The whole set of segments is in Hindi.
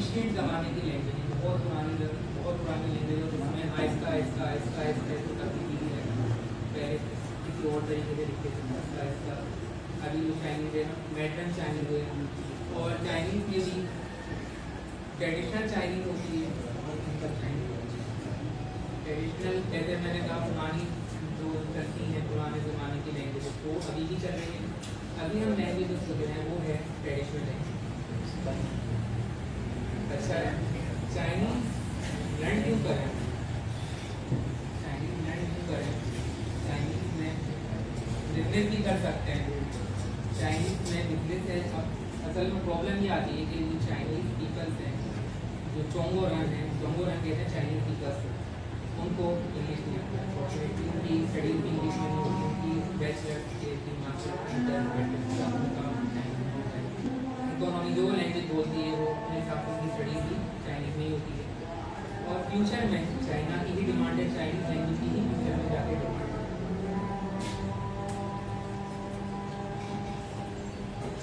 एंशिएंट ज़माने की लैंग्वेज है, बहुत पुरानी लैंग्वेज है, जिसमें आहिस्ता आहिस्ता आहिस्ता आहिस्ता आहिस्ता तब्दीली है। पहले किसी और तरीके से लिखते थे, आहिस्ता आहिस्ता अभी जो चाइनीज़ है मैट्रन चाइनीज़ है। और चाइनीज़ के भी ट्रेडिशनल चाइनीज़ होती है और सिंपल चाइनीज़ होती है। ट्रेडिशनल जैसे मैंने कहा पुरानी जो करती हैं पुराने ज़माने की लैंग्वेज वो अभी भी चल रही है। अभी हम लैंग्वेज जो सीख रहे हैं वो है ट्रेडिशनल लैंग्वेज। अच्छा है, चाइनीज़ लर्न क्यों करें? चाइनीज़ लर्न क्यों करें? चाइनीज़ में बिजनेस भी कर सकते हैं। चाइनीज़ में बिजनेस है। अब असल में प्रॉब्लम ये आती है कि जो चाइनीज़ पीपल्स हैं, जो चोंगोरन हैं, चोंगोरन कहते हैं चाइनीज़ पीपल्स, उनको इंग्लिश नहीं आता है। उनकी स्टडी भी इंग्लिश में नहीं होती, उनकी बैचलर की मास्टर इकोनॉमी जो लैंग्वेज बोलती है वो अपने हिसाब से उनकी स्टडी भी चाइनीज़ में ही होती है। और फ्यूचर में चाइना की ही डिमांड है, चाइनीज़ लैंग्वेज की ही फ्यूचर में जाके डिमांड है।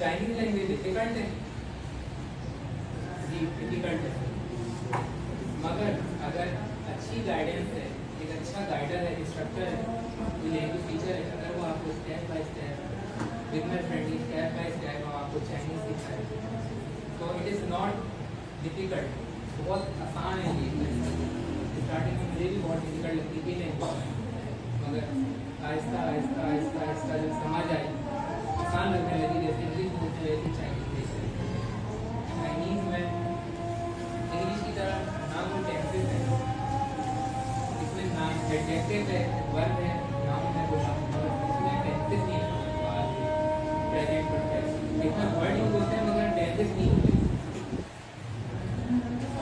चाइनीज़ लैंग्वेज डिफिकल्ट है जी, डिफिकल्ट है, मगर अगर अच्छी गाइडेंस है, एक अच्छा गाइडर है, इंस्ट्रक्टर है, कोई लैंग्वेज टीचर है, अगर वो आपको step by step beginner friendly step by step आपको चाइनीज़ सिखाए तो इट इज़ नॉट डिफ़िकल्ट, बहुत आसान है ये। स्टार्टिंग में मुझे भी बहुत डिफ़िकल्ट लगती थी लैंग्वेज, मगर आहिस्ता आहिस्ता आहिस्ता आहिस्ता जब समझ आई, आसान लगने लगी। जैसे इंग्लिश बोलते वैसे चाइनीज़ चाइनीज़ में इंग्लिश की तरह ना कोई टेंसेस है, इसमें ना एडजेक्टिव है, वर्ब है, नाउन है, इसमें टेंसेस नहीं है। प्रेजेंट परफेक्ट इतना वर्ड यूज होते हैं मगर टेंसेस नहीं होते।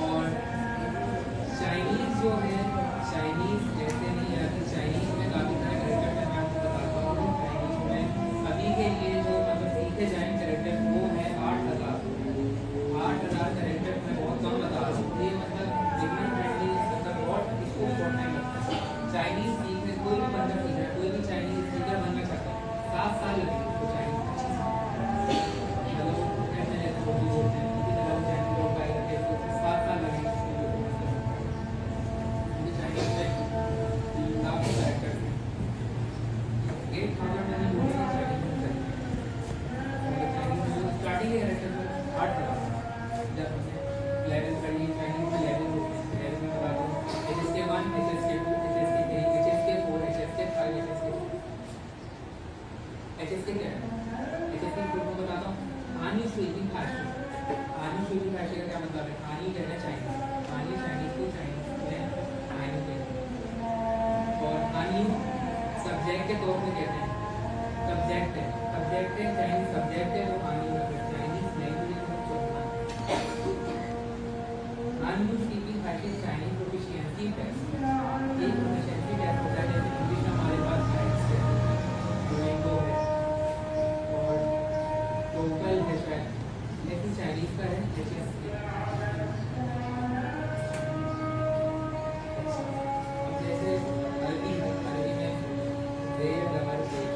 और चाइनीज़ जो है, चाइनीज़ ऐसे नहीं है कि चाइनीज़ में काफ़ी सारे कैरेक्टर मैं आपको बताता हूँ। चाइनीज़ में अभी के लिए जो मतलब सीखे जाए कैरेक्टर वो है 8,000 कैरेक्टर में बहुत कम बता रहा हूँ। ये मतलब बिगनर फ्रेंडली मतलब बहुत इसको बहुत टाइम लगता है। चाइनीज़ सीखने कोई भी बंदा सीख रहा है, कोई भी चाइनीज़ स्पीकर बनना चाहता है, 7 साल लगेंगे उसको चाइनीज़ सब्जेक्ट के तौर पे कहते हैं, सब्जेक्ट है चाइनीज सब्जेक्ट है वो Chinese language speaking practice Chinese proficiency test। ये proficiency test होता है जैसे इंग्लिश में हमारे पास IELTS है, Duolingo है और TOEFL है शायद, लेकिन चाइनीज का है HSK। अब जैसे अरबी में रेड रबर पेश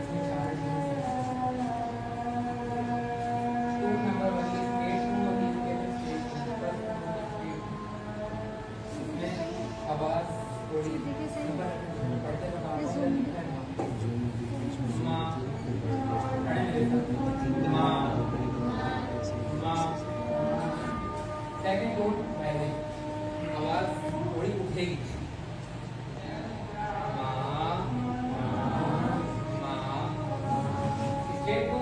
इसमें 4 नंबर वाली स्टेट आवाज थोड़ी पढ़ते सेकंड कोड पहले आवाज थोड़ी उठेगी, स्टेट को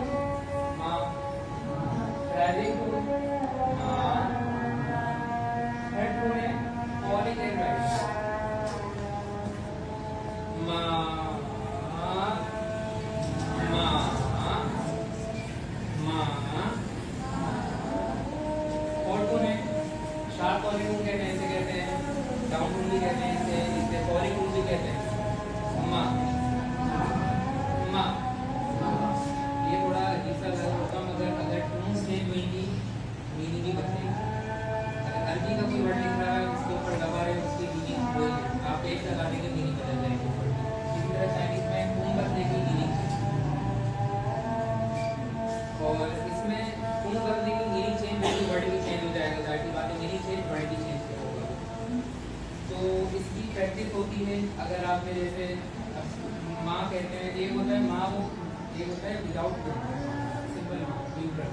वर्ड भी चेंज हो जाएगा, जाहिर बात है मेरी चेंज वर्ड भी चेंज होगा। तो इसकी प्रैक्टिस होती है। अगर आप मेरे से माँ कहते हैं, ये होता है माँ, वो ये होता है विदाउट सिंपल माँ न्यूट्रल,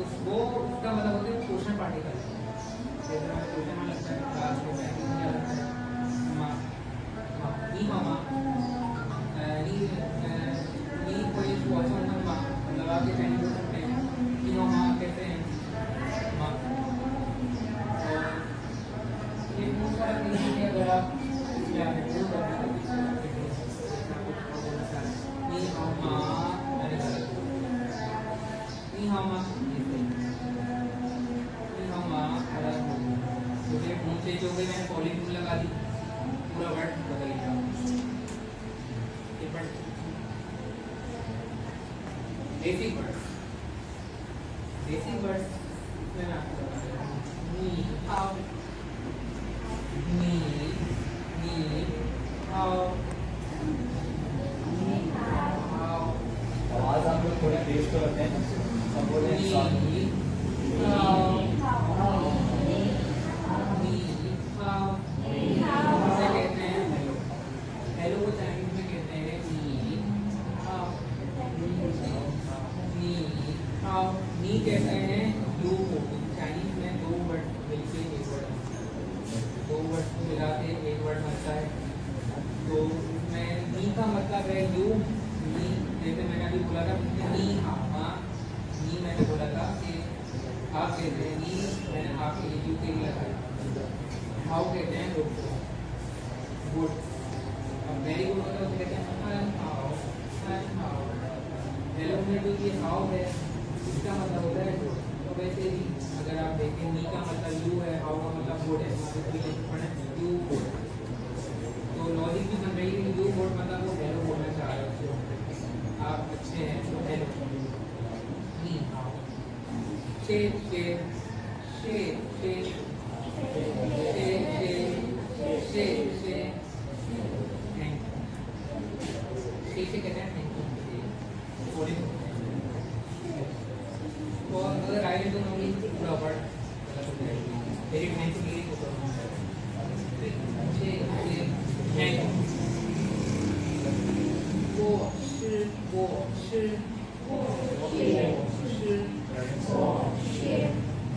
उसको उसका मतलब होता है क्वेश्चन पार्टिकल। जैसे हमें क्वेश्चन में लगता है क्लास में क्या लगता है माँ, नी मामा नी कोई ऑल्सो माँ, मतलब आपके फैमिली को सकते हैं कि माँ कहते हैं माँ। और ये बहुत सारा चीज़ है, अगर आप क्या है वो नी मामा मैंने गलत नी मामा मुझे फोन चेंज हो गई, मैंने पॉलीट्यून लगा दी, पूरा वर्ड बदल गया। बेसिक वर्ड्स इसमें मैं आपको बता रहा हूँ नी हाउ नी नी हाउ नी हाउ। आवाज आप लोग थोड़ी तेज तो रखते हैं, सब बोले नी हाउ हेलो को चाइनीज में कहते हैं नी हाउ। नी कहते हैं यू को, चाइनीज में दो वर्ड मिलके एक वर्ड, दो वर्ड को मिला के एक वर्ड बनता है। तो मैं नी का मतलब है यू, नी जैसे मैंने अभी बोला था नी हाँ, नी मैंने बोला था कि आप कहते हैं नी, मैंने आपके लिए यू के लिए लगाया। हाउ कहते हैं लोग गुड, वेरी गुड होता है उसे कहते हैं हाउ। हेलो में जो ये हाउ है इसका मतलब होता है गुड। तो वैसे ही अगर आप देखें नी का मतलब यू है, हाउ का मतलब गुड है, यू गुड। तो लॉजिक भी बन रही है कि यू गुड मतलब वो हेलो बोलना चाह रहे हो, आप अच्छे हैं तो hello. Knee how shape shape shape shape कहते हैं थैंक यू। तो अगर राइट तो होंगी पूरा word very thank you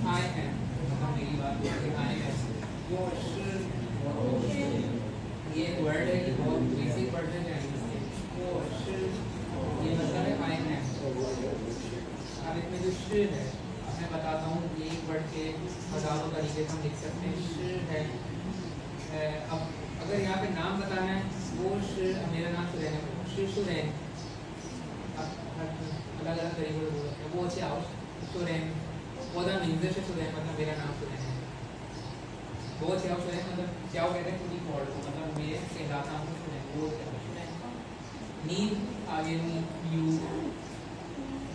I am, मेरी बात आई एम ये वर्ड है कि बहुत बेसिक वर्ड है चाइनीज के, ये मतलब है आई एम। अब इसमें जो श है अब मैं बताता हूँ, ये एक वर्ड के हजारों तरीके से हम लिख सकते हैं। श है, अब अगर यहाँ पे नाम बताना है वो श, मेरा नाम सुरैन है, श सुरैन, अब अलग अलग तरीके से बोल सकते हैं। वो अच्छे आओ सुरैन, वो मीन्स से सुरैन मतलब मेरा नाम सुरैन है। वो चाव सुरैन मतलब चाव कहते हैं पूरी कॉर्ड को, मतलब मेरे कहलाता हूँ सुरैन, वो सुरैन। नींद आगे नी यू,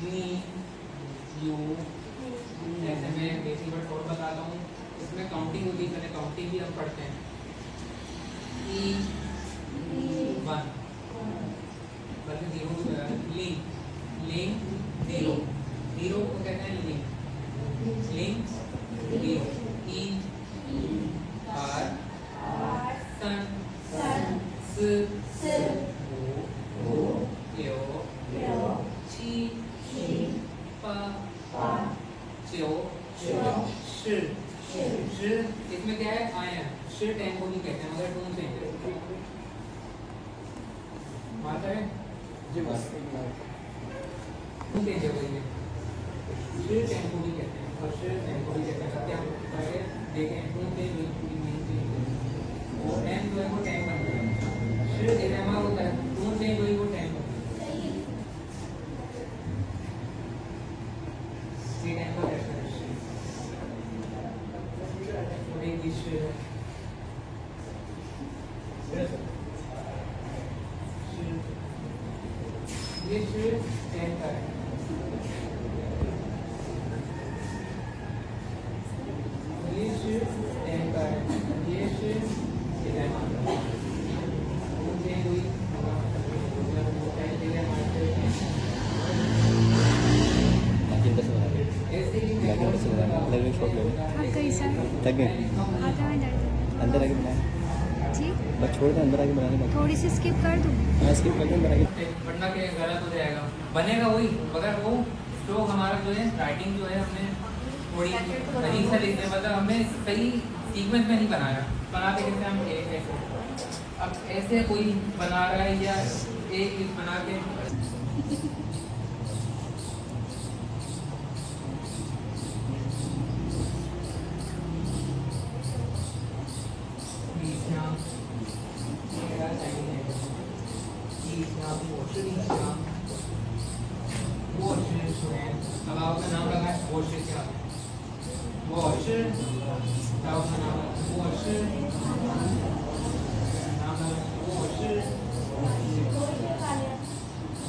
नी यू। जैसे मैं बेसिक वर्ड और बताता हूँ, इसमें काउंटिंग होती है, पहले काउंटिंग भी हम पढ़ते हैं। ई वन बल्कि जीरो लिंक, लिंक जीरो, जीरो को कहते हैं लिंक, लिंक जीरो। ई आर सन स ओ यो ची पा च्यो श। इसमें क्या है आई एम, श टेम्पो नहीं कहते हैं मगर टून से माता है जी, बस टून से जगह श टेम्पो नहीं कहते हैं और श टेम्पो नहीं कहते हैं। सत्या पहले देखें टून से पूरी मेन चीज वो टेम जो है वो टेम बन गया, श एमा होता है, टून से वही वो टेम बन गया। ये टेम का कैसा है एक विषय है ये शेर टेन का है। ये शेर टेन का है, ये शेर ऐसे ही अंदर में शॉप ले लो। हाँ कैसा थक गए आधा में दर्द अंदर आके बनाए ठीक बस छोड़ दे अंदर आके बनाने बाकी थोड़ी सी स्किप कर दूँ मैं स्किप कर दूँ बना के वरना के गलत हो जाएगा, बनेगा वही मगर वो स्ट्रोक हमारा जो है राइटिंग जो है हमने थोड़ी अजीब सा लिखने मतलब हमने सही सीक्वेंस में नहीं बनाया, बनाते कैसे हम ऐसे अब ऐसे कोई बना रहा है या एक बना के अब आपका नाम लगा है वॉश क्या वॉश आपका नाम वॉश नाम वॉश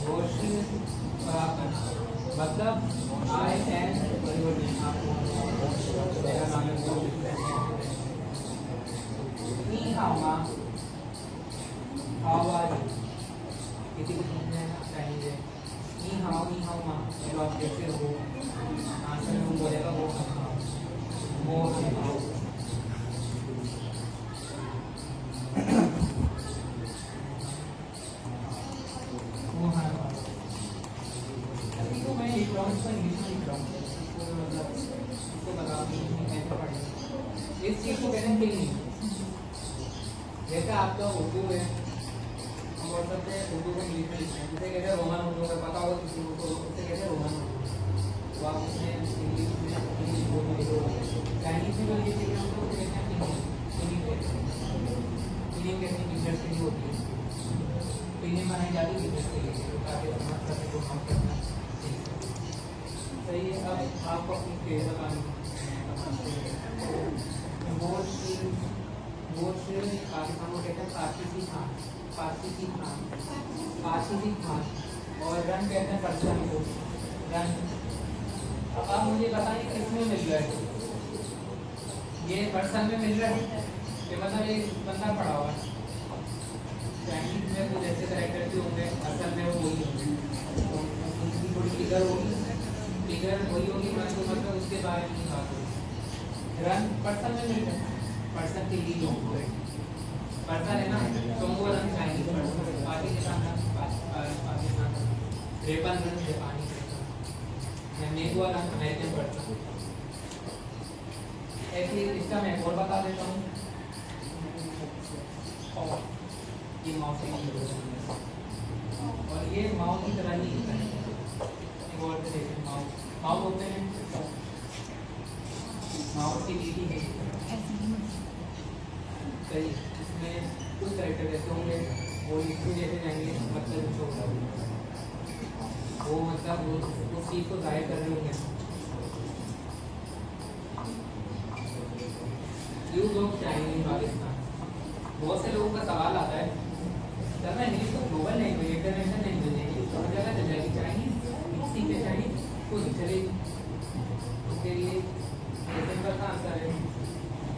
वॉश और आपका नाम मतलब आई एन परिवर्तन आपको मेरा नाम है वॉश नी हाउ मा हाउ आर यू किसी को पूछना है चाहिए नी हाउ माँ तो आप कैसे हो आंसर में वो बोलेगा वो अभी तो मैं लिख रहा हूँ इसको इंग्लिश में लिख रहा हूँ मतलब इसको बता कैसे पढ़ेंगे इस चीज़ को कहते हैं नहीं जैसे आपका उर्दू है हम बोल सकते हैं उर्दू को इंग्लिश में लिखते हैं जैसे कहते हैं रोमन उर्दू का पता होगा किसी को तो उससे कहते हैं रोमन उर्दू तो आप उसमें इंग्लिश में इंग्लिश बोल रहे हो चाइनीज में जो लिखते हैं उसको कहते हैं फिलिंग कहते हैं बिजनेस के लिए होती है फिलिंग बनाई जाती है बिजनेस के लिए ताकि समझ सके को काम करना सही है। अब आपको अपनी पेज बतानी पाकिस्तान को कहते हैं पाकिस्तानी खान और रन कहते हैं पर्सन को रन। अब आप मुझे बताइए किसमें मिल रहा है ये पर्सन में मिल रहा है कि मतलब ये बंदा पड़ा हुआ है चाइनीज में कुछ ऐसे कैरेक्टर भी होंगे असल में वो वही होंगे तो उनकी थोड़ी फिगर वही होगी मतलब उसके बारे में बात होगी। रन पर्सन में मिल रहा है पर्सन के लिए होंगे पर्सन है ना तो वो रन चाइनीज पर्सन पाकिस्तान रेपन रन जापानी पर्सन नेगुआ रन अमेरिकन पर्सन। ऐसे इसका मैं और बता देता हूँ ये माउस और ये माउस की तरह ही होता है माउस होते हैं माउस की लीडी है सही इसमें कुछ कैरेक्टर जैसे होंगे वो इसको जैसे जाएंगे मतलब वो मतलब उस चीज़ को जाहिर कर रहे होंगे। यूज ऑफ चाइनीज पाकिस्तान बहुत से लोगों का सवाल आता है सर मैं इंग्लिश को ग्लोबल लैंग्वेज इंटरनेशनल लैंग्वेज है तो जगह चल जाएगी चाइनीज सीखे चाइनीज को नहीं चलेगी उसके लिए सिंपल सा आंसर है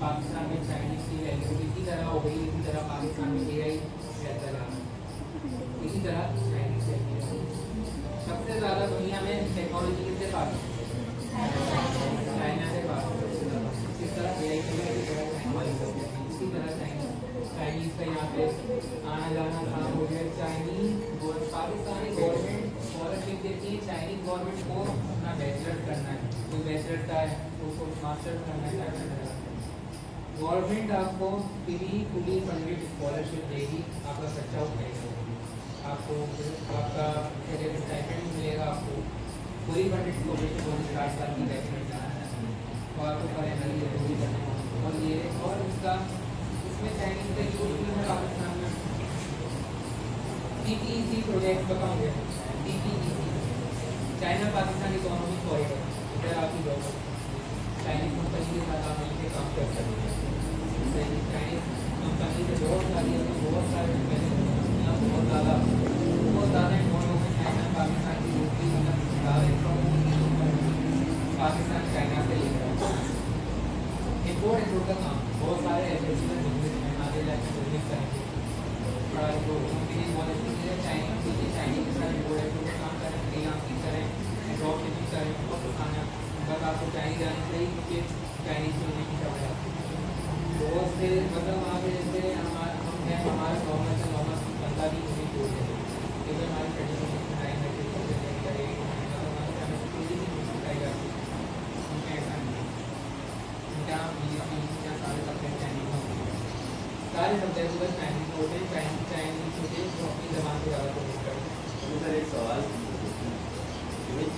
पाकिस्तान में चाइनीज की लैंग्वेज इसी तरह हो गई इसी तरह पाकिस्तान में AI इसी तरह चाइनीज लैंग्वेज सबसे ज़्यादा दुनिया में टेक्नोलॉजी किससे पास चाइना से पास इस तरह AI की इसी तरह चाइनीज का यहाँ पे आना जाना काम हो गया। चाइनीज पाकिस्तानी गवर्नमेंट स्कॉलरशिप देती है चाइनीज गवर्नमेंट को अपना बैचलर करना है जो बैचलर का है उसको मास्टर्स करना है गवर्नमेंट आपको फुली फंडेड स्कॉलरशिप देगी आपका खर्चा उठाएगा आपको आपका स्टाइपेंड मिलेगा आपको पूरी फंडेड स्कॉलरशिप 4 साल की बैचलर तो आपको फाइनली जरूरी करना और ये और इसका इसमें चाइनीज का यूज भी है पाकिस्तान में CPEC प्रोजेक्ट बताऊँगे CPEC China Pakistan economic corridor इधर आपकी जॉब चाइनीज कंपनी के साथ आप मिलकर काम कर सकते हैं चाइनीज कंपनी से बहुत सारे बहुत ज़्यादा इन्वॉल्व है चाइना पाकिस्तान की रोटी पाकिस्तान चाइना से लेकर इम्पोर्ट एक्सपोर्ट का काम बहुत सारे ऐसे आगे जाकर बिजनेस करेंगे कंपनी पॉलिसी के लिए चाइनीज के साथ इम्पोर्ट एक्सपोर्ट का काम करें फ्रीलांसिंग करें ड्रॉप शिपिंग करें और खाना बस आपको चाइनीज आनी चाहिए क्योंकि चाइनीज में नहीं समझ आती। तो उससे मतलब वहाँ पे जैसे हमारा नॉर्मल से नॉर्मल बंदा भी मुझे जोड़ देते क्योंकि हमारी ट्रेडिशनल सिखाई जाती है उनके ऐसा नहीं है। उनका क्या सारे सब्जेक्ट चाइनीज में होते हैं, सारे सब्जेक्ट बस चाइनीज में होते हैं, चाइनीज होते हैं तो अपनी ज़बान को ज़्यादा कोशिश करते हैं। सर एक सवाल,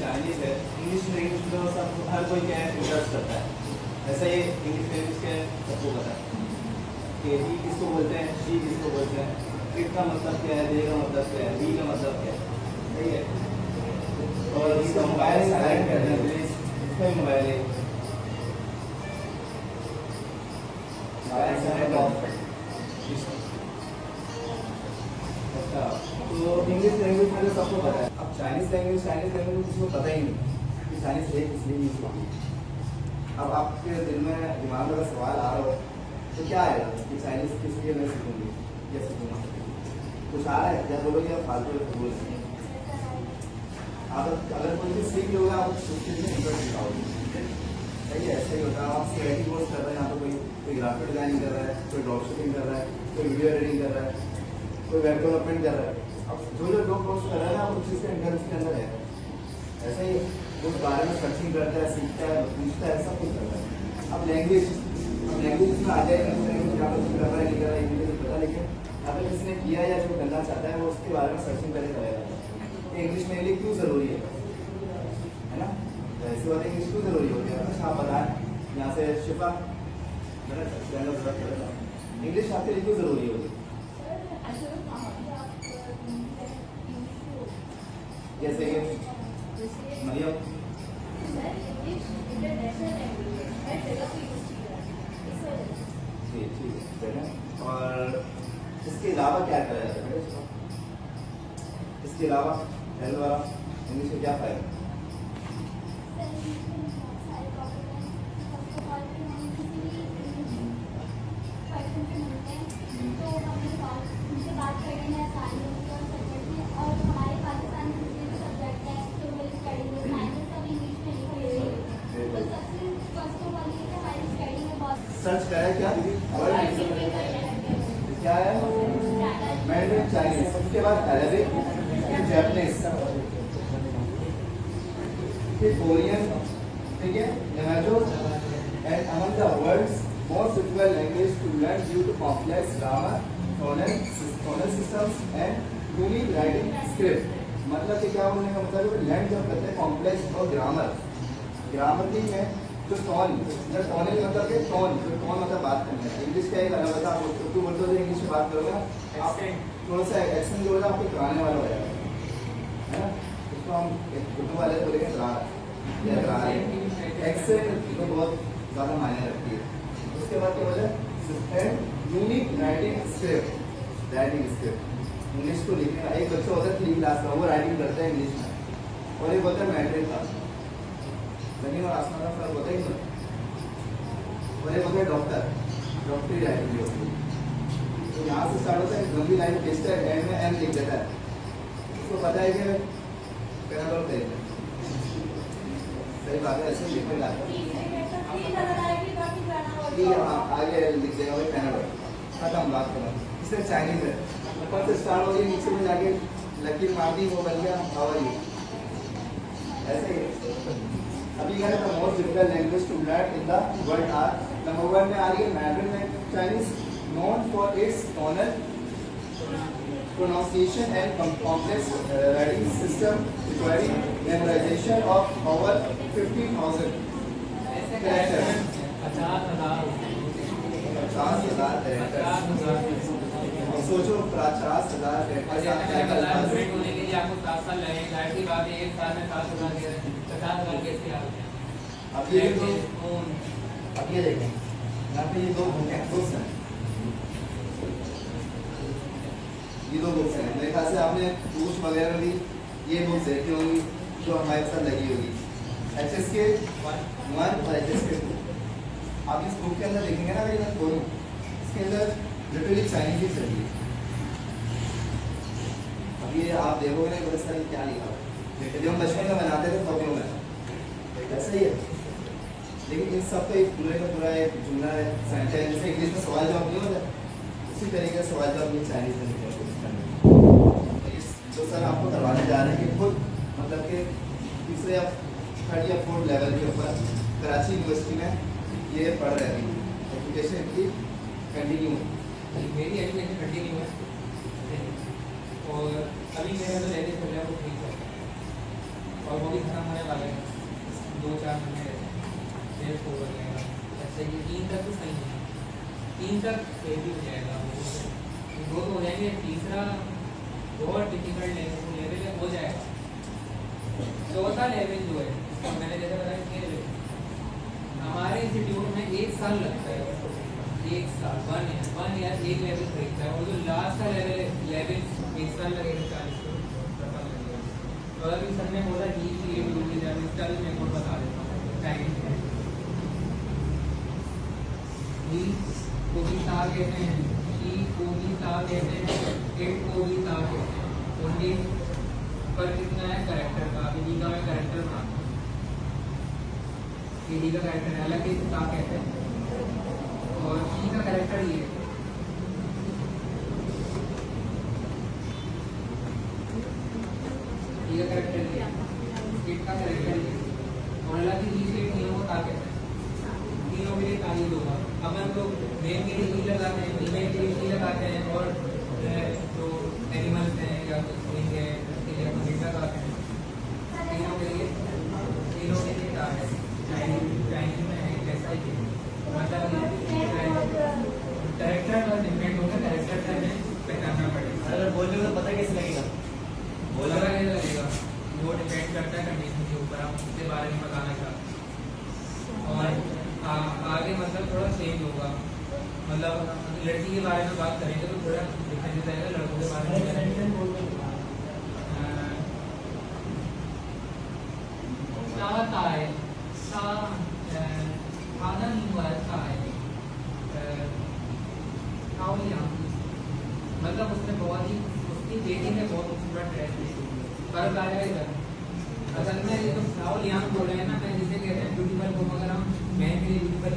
चाइनीज है, इंग्लिश में सब हर कोई क्या है इंटरेस्ट करता है, ऐसा ही इंग्लिश में के सबको पता है कि ही किसको बोलते हैं, शी किसको बोलते हैं, किट का मतलब क्या है, दे का मतलब क्या है, बी का मतलब क्या है, सही है। और इसका मोबाइल सेलेक्ट करना है, प्लीज इसका ही मोबाइल है, अच्छा। तो इंग्लिश लैंग्वेज में तो सबको पता है, अब चाइनीज लैंग्वेज में किसी को पता ही नहीं कि चाइनीज है इसलिए यूज होती है। अब आपके दिल में दिमाग में अगर सवाल आ रहा हो तो क्या आएगा कि चाइनीज किस लिए मैं सीखूंगी या सीखूंगा, कुछ आ रहा है या बोलोगे आप फालतू बोल रहे हैं। आप अगर कोई चीज़ सीख लोगे आप उस चीज़ में इंटरेस्ट दिखाओगे, सही है। ऐसा ही होता है, आप क्रिएटिव कोर्स कर रहे हैं, यहाँ पर कोई ग्राफिक डिजाइनिंग कर रहा है, कोई ड्रॉप शिपिंग कर रहा है, कोई वीडियो एडिटिंग कर रहा है, कोई वेब डेवलपमेंट कर रहा है। अब जो लोग कोर्स कर रहा है ना उस चीज़ का इंटरेस्ट के अंदर है, ऐसा ही उस बारे में सर्चिंग करता है, सीखता है, पूछता है, सब कुछ करता है। अब लैंग्वेज में आ जाए, लैंग्वेज क्या कुछ कर रहा है नहीं कर रहा है इंग्लिश पता, लेकिन अगर किसी ने किया या जो करना चाहता है वो उसके बारे में सर्चिंग करके करेगा। इंग्लिश मेरे लिए क्यों ज़रूरी है ना, ऐसी बात इंग्लिश क्यों ज़रूरी होती है। अच्छा आप बताएं, यहाँ से शिफा इंग्लिश आपके लिए क्यों ज़रूरी होगी, जैसे कि मरियम जी ठीक है। और इसके अलावा क्या करा जाता है, इसके अलावा हेल्थ वाला इंग्लिश में क्या फायदा, सर्च करा है क्या क्या है, मैंड्रिन चाइनीज, उसके बाद अरेबिक, जापानीज, फिर कोरियन, ठीक है, Yamato, and among the world's most difficult language to learn due to complex grammar, tonal systems and unique writing script। मतलब कि क्या बोलने का मतलब है, लैंड जब करते हैं कॉम्प्लेक्स और ग्रामर की है तो टोन मतलब कि टोन मतलब बात करना है। इंग्लिश का एक अलग होता है, आप उर्दू बोलते हो इंग्लिश में बात करोगे आप थोड़ा सा एक्सेंट जो होगा आपको कराने वाला हो जाएगा, है ना। उसको हम उर्दू वाले बोलेंगे एक्सेंट तो बहुत ज़्यादा मायने रखती है। उसके बाद क्या बोले यूनिक राइटिंग स्क्रिप्ट, इंग्लिश को लिखने का एक बच्चा होता है 3 क्लास का, वो राइटिंग करता है इंग्लिश में, और एक होता है मैट्रिक का, जमीन और आसमान का फर्क होता है, और एक होता है डॉक्टरी राइटिंग भी होती है। तो यहाँ से स्टार्ट होता है, लंबी लाइन खींचता है, एंड में एम लिख देता है, उसको पता है कि पैराडॉल करेंगे, सही बात है, ऐसे लिखने का आगे लिख देगा भाई पैराडॉल, खत्म बात करो। इसमें चाइनीज है, ऊपर से स्टार्ट हो गई, नीचे में जाके लकीर मार दी, वो बन गया हवाई, ऐसे ही। अभी क्या है, the most difficult language to learn in the world are, नंबर 1 में आ रही है Mandarin Chinese, known for its tonal pronunciation and complex writing system requiring memorization of over 50,000 characters। 50,000 characters, सोचो 50,000 characters होने के लिए आपको 7 साल लगेंगे, जाहिर सी बात है 1 साल में 7,000 के 50,000 कैसे आ गए। अब ये देखें यहाँ पे ये दो बुक्स हैं, ये 2 बुक्स हैं, मेरे ख्याल से आपने बुक्स वगैरह भी ये बुक्स देखी होंगी जो हमारे साथ लगी होगी, HSK 1 और HSK 2। आप इस बुक के अंदर देखेंगे ना, मैं बोलूँ इसके अंदर लिटरली चाइनीज ही चलिए। अब ये आप देखोगे ना बड़े सारे क्या लिखा, जो हम बचपन में बनाते थे कॉपियों में, ऐसा ही है। लेकिन इन सब का एक पूरे का पूरा एक जुमला है सेंटेंस, जैसे इंग्लिश में सवाल जवाब नहीं होता, उसी तरीके से सवाल जवाब ये चाइनीज में लिखा है। तो सर आपको करवाने जा रहे हैं कि खुद मतलब कि तीसरे या थर्ड या फोर्थ लेवल के ऊपर कराची यूनिवर्सिटी में ये पढ़ रहे हैं, एजुकेशन की कंटिन्यू। मेरी एजुकेशन कंटिन्यू है और अभी मेरा जो लैंग्वेज चल रहा है वो ठीक है और वो भी खत्म होने वाला है, 2-4 महीने रहते हैं, हो जाएगा। अच्छा ये 3 तक तो सही है, 3 तक फिर भी हो जाएगा, वो 2 तो हो जाएंगे। तीसरा बहुत डिफिकल्ट लेवल है, हो जाएगा। चौथा लेवल जो है तो मैंने जैसे बताया कि हमारे इंस्टीट्यूट में 1 साल लगता है, 1 साल 1 ईयर 1 लेवल खरीदता है और जो लास्ट का लेवल 1 साल लगेगा 40 तो अभी सर ने बोला कि इसका भी मैं कोड बता देता हूँ। टाइम को भी ता कहते हैं, ई को भी ता कहते हैं, एट को भी ता कहते हैं। उनके पर कितना है करेक्टर का, डी का मैं करेक्टर बनाता हूँ, डी का करेक्टर है अलग ता कहते हैं और ई का करेक्टर ये है। ये करेक्टर लिया, स्टेट का करेक्टर लिया और अलग ही स्टेट तीनों को ता कहते हैं, तीनों के लिए ताली होगा। अपन तो नेम के लिए ई लगाते हैं, ईमेल के लिए ई लगाते हैं और जो एनिमल्स हैं या स्विंग है उसके लिए अपन डेटा लगाते हैं। तीनों के लिए ता है। चाइनीज में है कैसा ही मतलब करेक्टर और डिपेंड होगा, करेक्टर में पहचानना पड़ेगा। अगर बोलोगे तो पता कैसे लगेगा? बोला लगेगा, वो डिपेंड करता है कंडीशन के ऊपर, आप उसके बारे में बताना चाहते हैं। और आगे मतलब थोड़ा चेंज होगा, मतलब लड़की के बारे में बात करेंगे तो थोड़ा डिफरेंस आएगा, लड़कों के बारे में चाहता है खाना नहीं हुआ अच्छा है मतलब उसने बहुत ही उसकी बेटी ने बहुत खूबसूरत ड्रेस दी, फर्क आया इधर। असल में ये तो फ्लाओ लियांग बोल रहे हैं ना, मैं जिसे कहते हैं ब्यूटीफुल को, अगर हम मैं के लिए ब्यूटीफुल